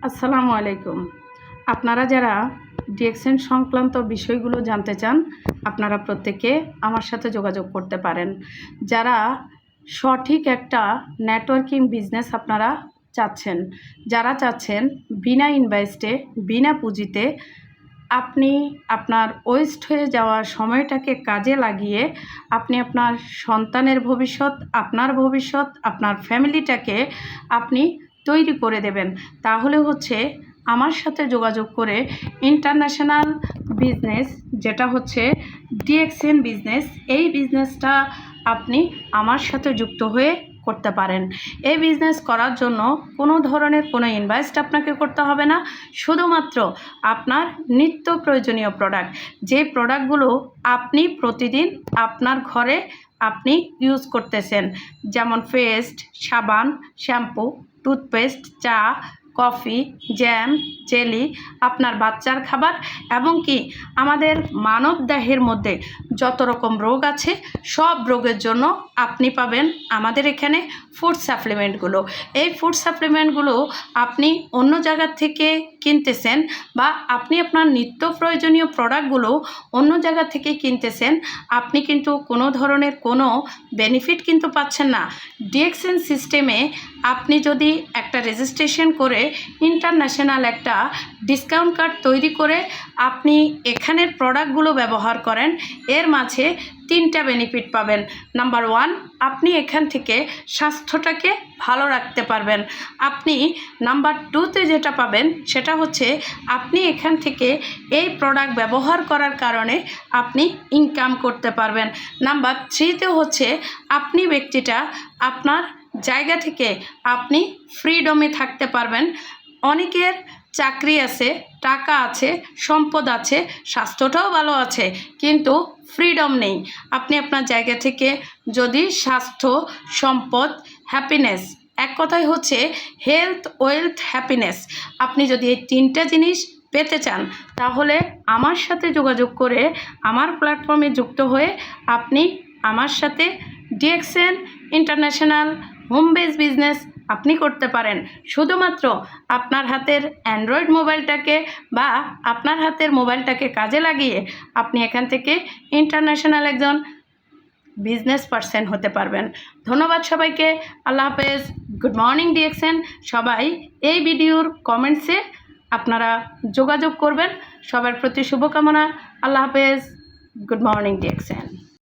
আসসালামু আলাইকুম। আপনারা যারা ডিএক্সএন সংক্রান্ত বিষয়গুলো জানতে চান, আপনারা প্রত্যেকে আমার সাথে যোগাযোগ করতে পারেন। যারা সঠিক একটা নেটওয়ার্কিং বিজনেস আপনারা চাচ্ছেন, যারা চাচ্ছেন বিনা ইনভেস্টে, বিনা পুঁজিতে আপনি আপনার ওয়েস্ট হয়ে যাওয়া সময়টাকে কাজে লাগিয়ে আপনি আপনার সন্তানের ভবিষ্যৎ, আপনার ফ্যামিলিটাকে আপনি তৈরি করে দেবেন, তাহলে হচ্ছে আমার সাথে যোগাযোগ করে ইন্টারন্যাশনাল বিজনেস, যেটা হচ্ছে ডিএক্সএন বিজনেস, এই বিজনেসটা আপনি আমার সাথে যুক্ত হয়ে করতে পারেন। এই বিজনেস করার জন্য কোনো ধরনের কোনো ইনভেস্ট আপনাকে করতে হবে না। শুধুমাত্র আপনার নিত্য প্রয়োজনীয় প্রোডাক্ট, যে প্রোডাক্টগুলো আপনি প্রতিদিন আপনার ঘরে আপনি ইউজ করতেছেন, যেমন পেস্ট, সাবান, শ্যাম্পু, টুথপেস্ট, চা, কফি, জ্যাম, জেলি, আপনার বাচ্চার খাবার, এবং কি আমাদের মানব দেহের মধ্যে যত রকম রোগ আছে সব রোগের জন্য আপনি পাবেন আমাদের এখানে ফুড সাপ্লিমেন্টগুলো। এই ফুড সাপ্লিমেন্টগুলো আপনি অন্য জায়গার থেকে কিনতেছেন বা আপনি আপনার নিত্য প্রয়োজনীয় প্রোডাক্টগুলো অন্য জায়গা থেকে কিনতেছেন, আপনি কিন্তু কোনো ধরনের কোনো বেনিফিট কিন্তু পাচ্ছেন না। ডিএক্সএন সিস্টেমে আপনি যদি একটা রেজিস্ট্রেশন করে ইন্টারন্যাশনাল একটা ডিসকাউন্ট কার্ড তৈরি করে আপনি এখানের প্রোডাক্টগুলো ব্যবহার করেন, এর মাঝে 3টা বেনিফিট পাবেন। নাম্বার 1, আপনি এখান থেকে স্বাস্থ্যটাকে ভালো রাখতে পারবেন। আপনি নাম্বার 2তে যেটা পাবেন সেটা হচ্ছে আপনি এখান থেকে এই প্রোডাক্ট ব্যবহার করার কারণে আপনি ইনকাম করতে পারবেন। নাম্বার 3তে হচ্ছে আপনি ব্যক্তিটা আপনার জায়গা থেকে আপনি ফ্রিডমে থাকতে পারবেন। অনেকের চাকরি আছে, টাকা আছে, সম্পদ আছে, স্বাস্থ্যটাও ভালো আছে, কিন্তু ফ্রিডম নেই। আপনি আপনার জায়গা থেকে যদি স্বাস্থ্য, সম্পদ, হ্যাপিনেস, এক কথায় হচ্ছে হেলথ, ওয়েলথ, হ্যাপিনেস, আপনি যদি এই 3টা জিনিস পেতে চান, তাহলে আমার সাথে যোগাযোগ করে আমার প্ল্যাটফর্মে যুক্ত হয়ে আপনি আমার সাথে DXN international home base business আপনি করতে পারেন। শুধুমাত্র আপনার হাতের অ্যান্ড্রয়েড মোবাইলটাকে বা আপনার হাতের মোবাইলটাকে কাজে লাগিয়ে আপনি এখান থেকে ইন্টারন্যাশনাল একজন বিজনেস পারসন হতে পারবেন। ধন্যবাদ সবাইকে। আল্লাহ হাফেজ। Good morning DXN. সবাই এই ভিডিওর কমেন্টসে আপনারা যোগাযোগ করবেন। সবার প্রতি শুভকামনা। আল্লাহ হাফেজ। Good morning DXN.